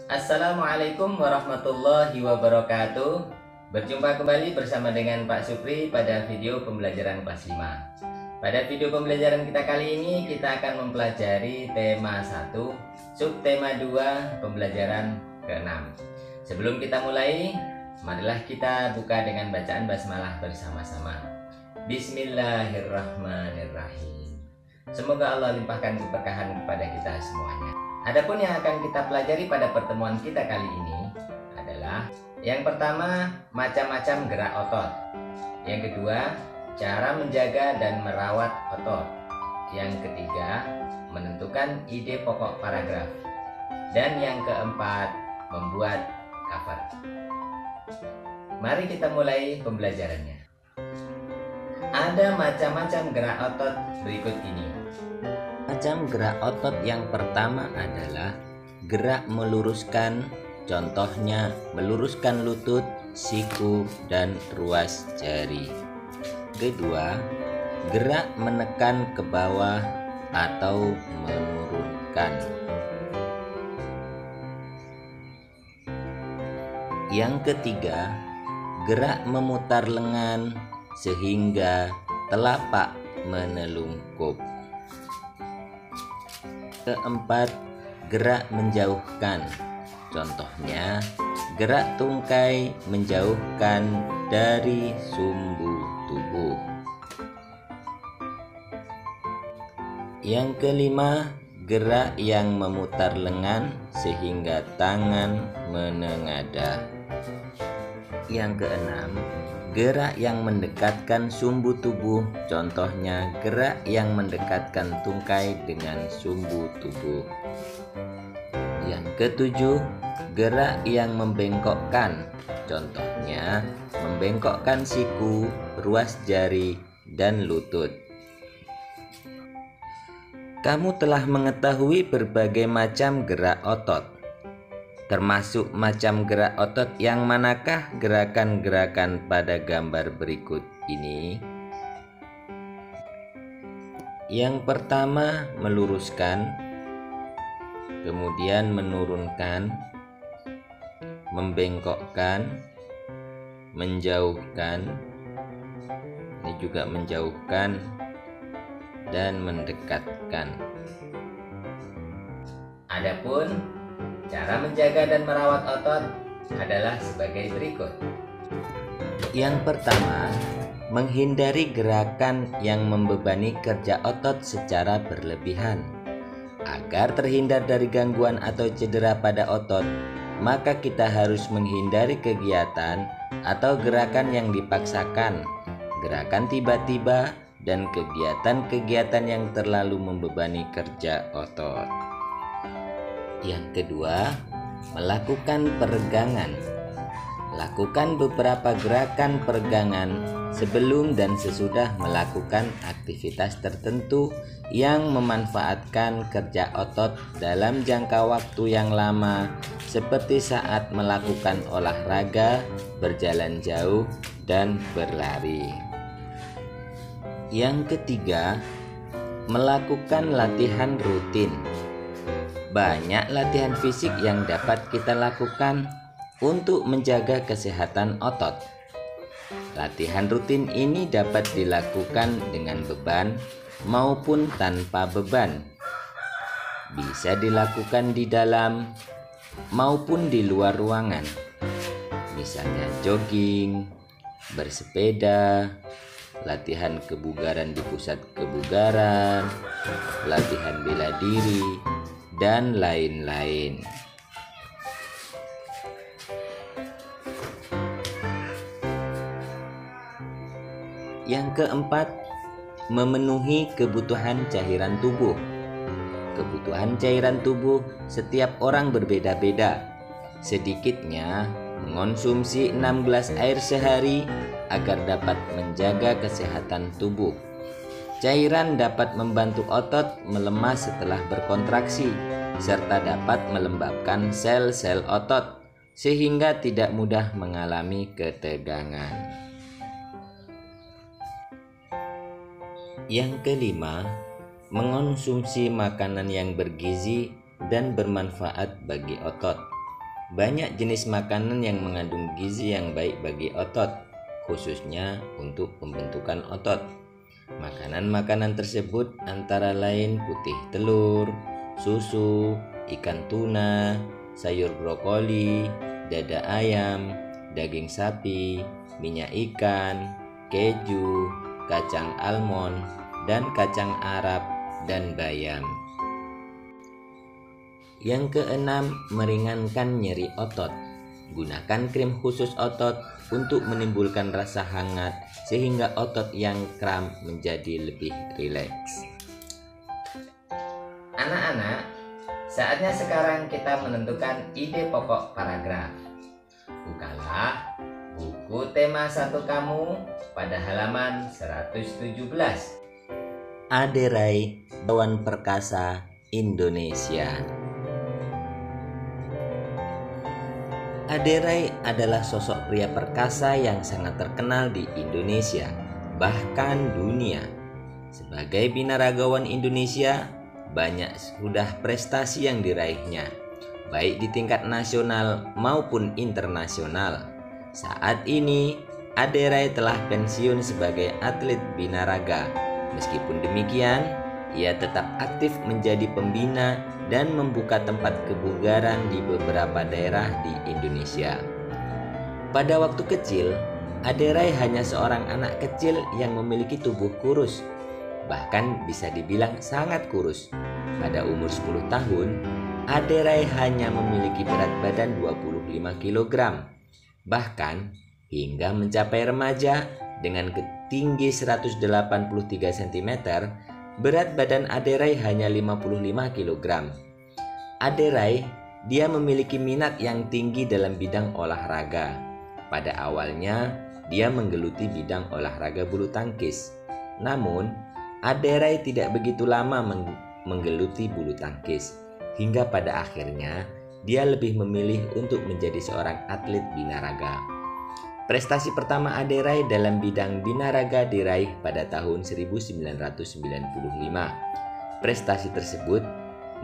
Assalamualaikum warahmatullahi wabarakatuh. Berjumpa kembali bersama dengan Pak Supri pada video pembelajaran kelas 5. Pada video pembelajaran kita kali ini kita akan mempelajari tema 1, subtema 2, pembelajaran ke-6. Sebelum kita mulai, marilah kita buka dengan bacaan basmalah bersama-sama. Bismillahirrahmanirrahim. Semoga Allah limpahkan keberkahan kepada kita semuanya. Adapun yang akan kita pelajari pada pertemuan kita kali ini adalah yang pertama, macam-macam gerak otot. Yang kedua, cara menjaga dan merawat otot. Yang ketiga, menentukan ide pokok paragraf. Dan yang keempat, membuat cover. Mari kita mulai pembelajarannya. Ada macam-macam gerak otot berikut ini. Macam gerak otot yang pertama adalah gerak meluruskan, contohnya meluruskan lutut, siku, dan ruas jari. Kedua, gerak menekan ke bawah atau menurunkan. Yang ketiga, gerak memutar lengan sehingga telapak menelungkup. Keempat, gerak menjauhkan. Contohnya, gerak tungkai menjauhkan dari sumbu tubuh. Yang kelima, gerak yang memutar lengan sehingga tangan menengadah. Yang keenam, gerak yang mendekatkan sumbu tubuh, contohnya gerak yang mendekatkan tungkai dengan sumbu tubuh. Yang ketujuh, gerak yang membengkokkan, contohnya membengkokkan siku, ruas jari, dan lutut. Kamu telah mengetahui berbagai macam gerak otot. Termasuk macam gerak otot yang manakah gerakan-gerakan pada gambar berikut ini? Yang pertama, meluruskan, kemudian menurunkan, membengkokkan, menjauhkan, ini juga menjauhkan, dan mendekatkan. Adapun cara menjaga dan merawat otot adalah sebagai berikut. Yang pertama, menghindari gerakan yang membebani kerja otot secara berlebihan. Agar terhindar dari gangguan atau cedera pada otot, maka kita harus menghindari kegiatan atau gerakan yang dipaksakan, gerakan tiba-tiba, dan kegiatan-kegiatan yang terlalu membebani kerja otot. Yang kedua, melakukan peregangan. Lakukan beberapa gerakan peregangan sebelum dan sesudah melakukan aktivitas tertentu yang memanfaatkan kerja otot dalam jangka waktu yang lama, seperti saat melakukan olahraga, berjalan jauh, dan berlari. Yang ketiga, melakukan latihan rutin. Banyak latihan fisik yang dapat kita lakukan untuk menjaga kesehatan otot. Latihan rutin ini dapat dilakukan dengan beban maupun tanpa beban. Bisa dilakukan di dalam maupun di luar ruangan. Misalnya jogging, bersepeda, latihan kebugaran di pusat kebugaran, latihan bela diri, dan lain-lain. Yang keempat, memenuhi kebutuhan cairan tubuh. Kebutuhan cairan tubuh setiap orang berbeda-beda. Sedikitnya mengonsumsi 6 gelas air sehari agar dapat menjaga kesehatan tubuh. Cairan dapat membantu otot melemah setelah berkontraksi, serta dapat melembabkan sel-sel otot, sehingga tidak mudah mengalami ketegangan. Yang kelima, mengonsumsi makanan yang bergizi dan bermanfaat bagi otot. banyak jenis makanan yang mengandung gizi yang baik bagi otot, khususnya untuk pembentukan otot. Makanan-makanan tersebut antara lain putih telur, susu, ikan tuna, sayur brokoli, dada ayam, daging sapi, minyak ikan, keju, kacang almond, dan kacang Arab dan bayam. Yang keenam, meringankan nyeri otot. Gunakan krim khusus otot untuk menimbulkan rasa hangat sehingga otot yang kram menjadi lebih rileks. Anak-anak, saatnya sekarang kita menentukan ide pokok paragraf. Bukalah buku tema 1 kamu pada halaman 117. Aderai, Bagawan Perkasa, Indonesia. Aderai adalah sosok pria perkasa yang sangat terkenal di Indonesia, bahkan dunia. Sebagai binaragawan Indonesia, banyak sudah prestasi yang diraihnya, baik di tingkat nasional maupun internasional. Saat ini, Aderai telah pensiun sebagai atlet binaraga. Meskipun demikian, ia tetap aktif menjadi pembina dan membuka tempat kebugaran di beberapa daerah di Indonesia. Pada waktu kecil, Aderai hanya seorang anak kecil yang memiliki tubuh kurus, bahkan bisa dibilang sangat kurus. Pada umur 10 tahun, Aderai hanya memiliki berat badan 25 kg. Bahkan hingga mencapai remaja dengan tinggi 183 cm, berat badan Aderai hanya 55 kg. Aderai, dia memiliki minat yang tinggi dalam bidang olahraga. Pada awalnya, dia menggeluti bidang olahraga bulu tangkis. Namun, Aderai tidak begitu lama menggeluti bulu tangkis. Hingga pada akhirnya, dia lebih memilih untuk menjadi seorang atlet binaraga. Prestasi pertama Aderai dalam bidang binaraga diraih pada tahun 1995. Prestasi tersebut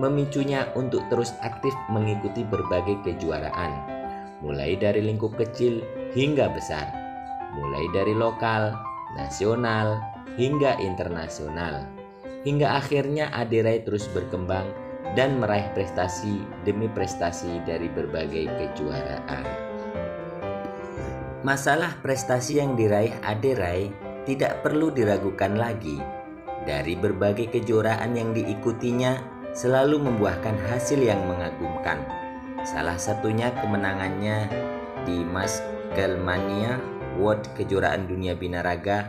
memicunya untuk terus aktif mengikuti berbagai kejuaraan, mulai dari lingkup kecil hingga besar, mulai dari lokal, nasional, hingga internasional. Hingga akhirnya Aderai terus berkembang dan meraih prestasi demi prestasi dari berbagai kejuaraan. Masalah prestasi yang diraih Aderai tidak perlu diragukan lagi. Dari berbagai kejuaraan yang diikutinya selalu membuahkan hasil yang mengagumkan. Salah satunya kemenangannya di Musclemania World Kejuaraan Dunia Binaraga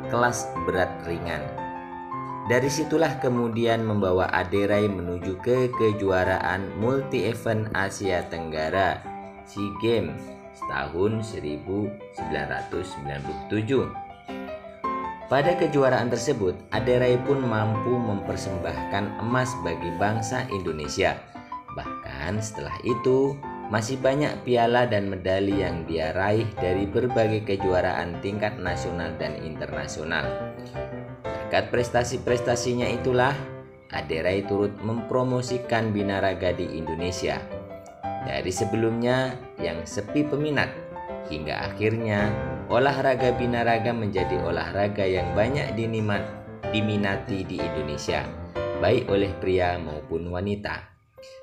kelas berat ringan. Dari situlah kemudian membawa Aderai menuju ke kejuaraan multi-event Asia Tenggara SEA Games tahun 1997. Pada kejuaraan tersebut, Aderai pun mampu mempersembahkan emas bagi bangsa Indonesia. Bahkan setelah itu, masih banyak piala dan medali yang dia raih dari berbagai kejuaraan tingkat nasional dan internasional. Berkat prestasi-prestasinya itulah, Aderai turut mempromosikan binaraga di Indonesia. Dari sebelumnya yang sepi peminat, hingga akhirnya olahraga binaraga menjadi olahraga yang banyak diminati di Indonesia, baik oleh pria maupun wanita.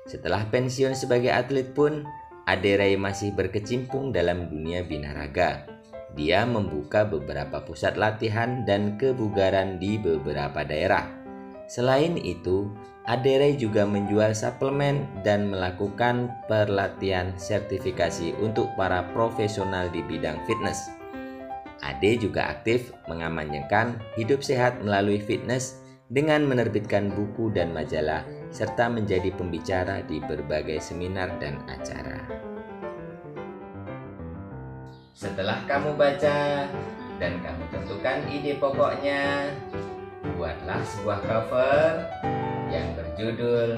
Setelah pensiun sebagai atlet pun, Aderai masih berkecimpung dalam dunia binaraga. Dia membuka beberapa pusat latihan dan kebugaran di beberapa daerah. Selain itu, Aderai juga menjual suplemen dan melakukan pelatihan sertifikasi untuk para profesional di bidang fitness. Ade juga aktif mengamanyakan hidup sehat melalui fitness dengan menerbitkan buku dan majalah serta menjadi pembicara di berbagai seminar dan acara. Setelah kamu baca dan kamu tentukan ide pokoknya, buatlah sebuah cover yang berjudul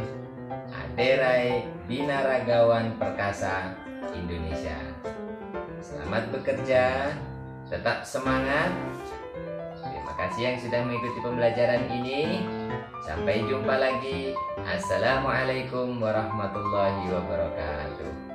Aderai Binaragawan Perkasa Indonesia. Selamat bekerja, tetap semangat. Terima kasih yang sudah mengikuti pembelajaran ini. Sampai jumpa lagi. Assalamualaikum warahmatullahi wabarakatuh.